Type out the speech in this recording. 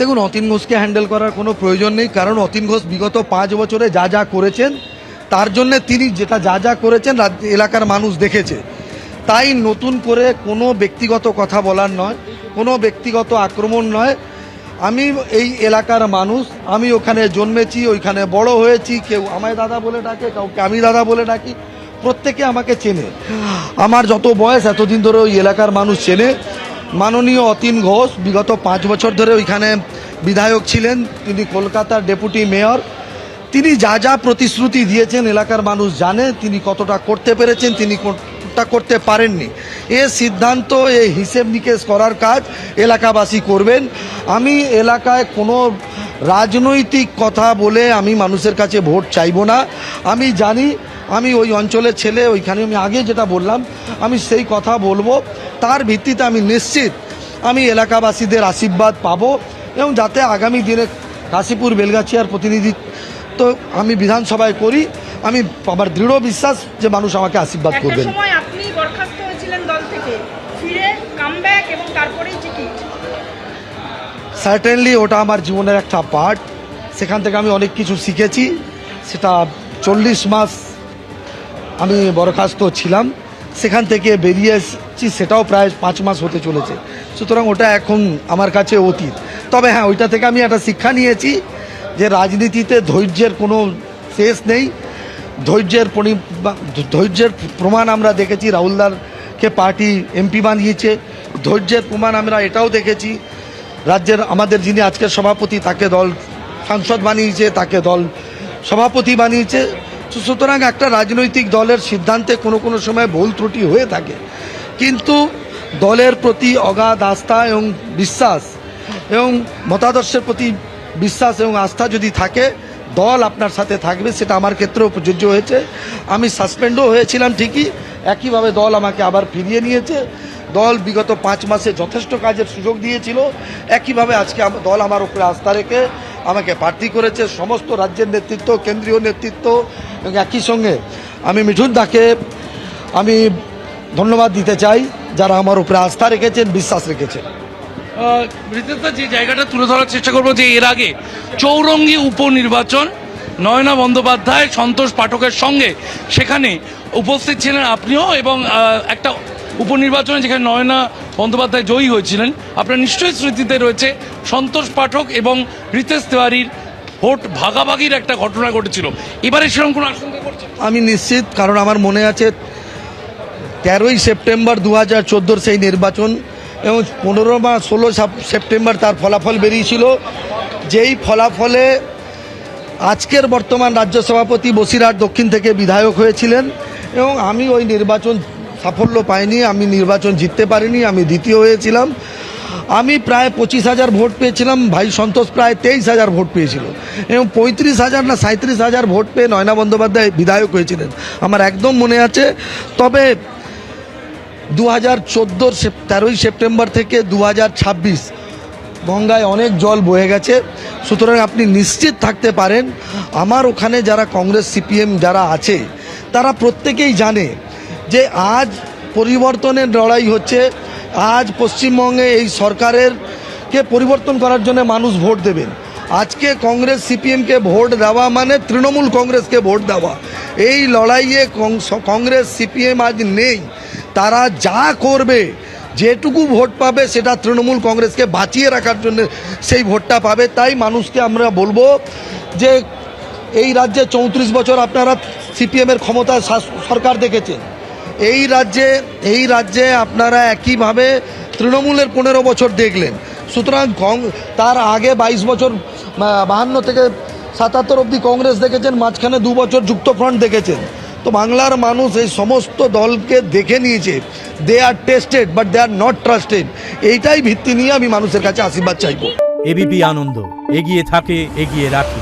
দেখুন, অতীন ঘোষকে হ্যান্ডেল করার কোনো প্রয়োজন নেই, কারণ অতীন ঘোষ বিগত 5 বছরে যা যা করেছেন তার জন্য তিনি যা যা করেছেন এলাকার মানুষ দেখেছে। তাই নতুন করে কোনো ব্যক্তিগত কথা বলার নয়, কোনো ব্যক্তিগত আক্রমণ নয়। আমি এই এলাকার মানুষ, আমি ওখানে জন্মেছি, ওইখানে বড় হয়েছি। কেউ আমায় দাদা বলে ডাকে, কাউকে আমি দাদা বলে ডাকি, প্রত্যেকে আমাকে চেনে। আমার যত বয়স এতদিন ধরে ওই এলাকার মানুষ চেনে। মাননীয় অতীন ঘোষ বিগত 5 বছর ধরে ওইখানে বিধায়ক ছিলেন, তিনি কলকাতার ডেপুটি মেয়র। তিনি যা যা প্রতিশ্রুতি দিয়েছেন এলাকার মানুষ জানে, তিনি কতটা করতে পেরেছেন, তিনি কোনটা করতে পারেননি। এ সিদ্ধান্ত, এ হিসেব নিকেশ করার কাজ এলাকাবাসী করবেন। আমি এলাকায় কোনো রাজনৈতিক কথা বলে আমি মানুষের কাছে ভোট চাইব না। আমি জানি আমি ওই অঞ্চলের ছেলে, ওইখানে আমি আগে যেটা বললাম আমি সেই কথা বলবো। তার ভিত্তিতে আমি নিশ্চিত আমি এলাকাবাসীদের আশীর্বাদ পাবো, এবং যাতে আগামী দিনে কাশীপুর বেলগাছিয়ার প্রতিনিধিত্ব আমি বিধানসভায় করি, আমি আমার দৃঢ় বিশ্বাস যে মানুষ আমাকে আশীর্বাদ করবেন। একটা সময় আপনি বরখাস্ত হয়েছিলেন দল থেকে, ফিরে কামব্যাক এবং তারপরেই টিকিট। সার্টেনলি ওটা আমার জীবনের একটা পার্ট। সেখান থেকে আমি অনেক কিছু শিখেছি। সেটা 40 মাস আমি বরখাস্ত ছিলাম, সেখান থেকে বেরিয়ে এসেছি, সেটাও প্রায় 5 মাস হতে চলেছে। সুতরাং ওটা এখন আমার কাছে অতীত। তবে হ্যাঁ, ওইটা থেকে আমি একটা শিক্ষা নিয়েছি যে রাজনীতিতে ধৈর্যের কোনো শেষ নেই। ধৈর্যের প্রমাণ আমরা দেখেছি, রাহুলদারকে পার্টি এমপি বানিয়েছে। ধৈর্যের প্রমাণ আমরা এটাও দেখেছি, রাজ্যের আমাদের যিনি আজকের সভাপতি তাকে দল সাংসদ বানিয়েছে, তাকে দল সভাপতি বানিয়েছে। সুতরাং একটা রাজনৈতিক দলের সিদ্ধান্তে কোনো সময় ভুল ত্রুটি হয়ে থাকে, কিন্তু দলের প্রতি অগাধ আস্থা এবং বিশ্বাস এবং মতাদর্শের প্রতি বিশ্বাস এবং আস্থা যদি থাকে, দল আপনার সাথে থাকবে। সেটা আমার ক্ষেত্রেও প্রযোজ্য হয়েছে। আমি সাসপেন্ডও হয়েছিলাম ঠিকই, একইভাবে দল আমাকে আবার ফিরিয়ে নিয়েছে। দল বিগত 5 মাসে যথেষ্ট কাজের সুযোগ দিয়েছিল, একইভাবে আজকে দল আমার উপরে আস্থা রেখে আমাকে প্রার্থী করেছে। সমস্ত রাজ্যের নেতৃত্ব, কেন্দ্রীয় নেতৃত্ব এবং একই সঙ্গে আমি মিঠুন দাকে আমি ধন্যবাদ দিতে চাই, যারা আমার উপরে আস্থা রেখেছেন, বিশ্বাস রেখেছেন। রিতেশদা, যে জায়গাটা তুলে ধরার চেষ্টা করবো যে এর আগে চৌরঙ্গি উপনির্বাচন, নয়না বন্দ্যোপাধ্যায় সন্তোষ পাঠকের সঙ্গে সেখানে উপস্থিত ছিলেন আপনিও, এবং একটা উপনির্বাচনে যেখানে নয়না বন্দ্যোপাধ্যায় জয়ী হয়েছিলেন। আপনার নিশ্চয়ই স্মৃতিতে রয়েছে সন্তোষ পাঠক এবং রিতেশ তিওয়ারির ভোট ভাগাভাগির একটা ঘটনা ঘটেছিল। এবারে সেরকম কোনো আশঙ্কা করছেন? আমি নিশ্চিত, কারণ আমার মনে আছে 13ই সেপ্টেম্বর 2014 সেই নির্বাচন, এবং 15 বা 16 সেপ্টেম্বর তার ফলাফল বেরিয়েছিল। যেই ফলাফলে আজকের বর্তমান রাজ্য সভাপতি বসিরহাট দক্ষিণ থেকে বিধায়ক হয়েছিলেন, এবং আমি ওই নির্বাচন সাফল্য পাইনি, আমি নির্বাচন জিততে পারিনি, আমি দ্বিতীয় হয়েছিলাম। আমি প্রায় 25,000 ভোট পেয়েছিলাম, ভাই সন্তোষ প্রায় 23,000 ভোট পেয়েছিল, এবং 35,000 না 37,000 ভোট পেয়ে নয়না বন্দ্যোপাধ্যায় বিধায়ক হয়েছিলেন, আমার একদম মনে আছে। তবে 2014 13ই সেপ্টেম্বর থেকে 2026 গঙ্গায় অনেক জল বয়ে গেছে। সুতরাং আপনি নিশ্চিত থাকতে পারেন, আমার ওখানে যারা কংগ্রেস সিপিএম যারা আছে তারা প্রত্যেকেই জানে যে আজ পরিবর্তনের লড়াই হচ্ছে। আজ পশ্চিমবঙ্গে এই সরকারেরকে পরিবর্তন করার জন্য মানুষ ভোট দেবেন। আজকে কংগ্রেস সিপিএমকে ভোট দেওয়া মানে তৃণমূল কংগ্রেসকে ভোট দেওয়া। এই লড়াইয়ে কংগ্রেস সিপিএম আজ নেই। তারা যা করবে, যেটুকু ভোট পাবে সেটা তৃণমূল কংগ্রেসকে বাঁচিয়ে রাখার জন্য সেই ভোটটা পাবে। তাই মানুষকে আমরা বলবো যে এই রাজ্যে 34 বছর আপনারা সিপিএমের ক্ষমতায় সরকার দেখেছেন। এই রাজ্যে আপনারা একইভাবে তৃণমূলের 15 বছর দেখলেন। সুতরাং তার আগে 22 বছর 52 থেকে 77 অবধি কংগ্রেস দেখেছেন, মাঝখানে 2 বছর যুক্তফ্রন্ট দেখেছেন। তো বাংলার মানুষ এই সমস্ত দলকে দেখে নিয়েছে। They are tested but they are not trusted. এইটাই ভিত্তি নিয়ে আমি মানুষের কাছে আশীর্বাদ চাইব। এবিপি আনন্দ, এগিয়ে থাকে, এগিয়ে রাখে।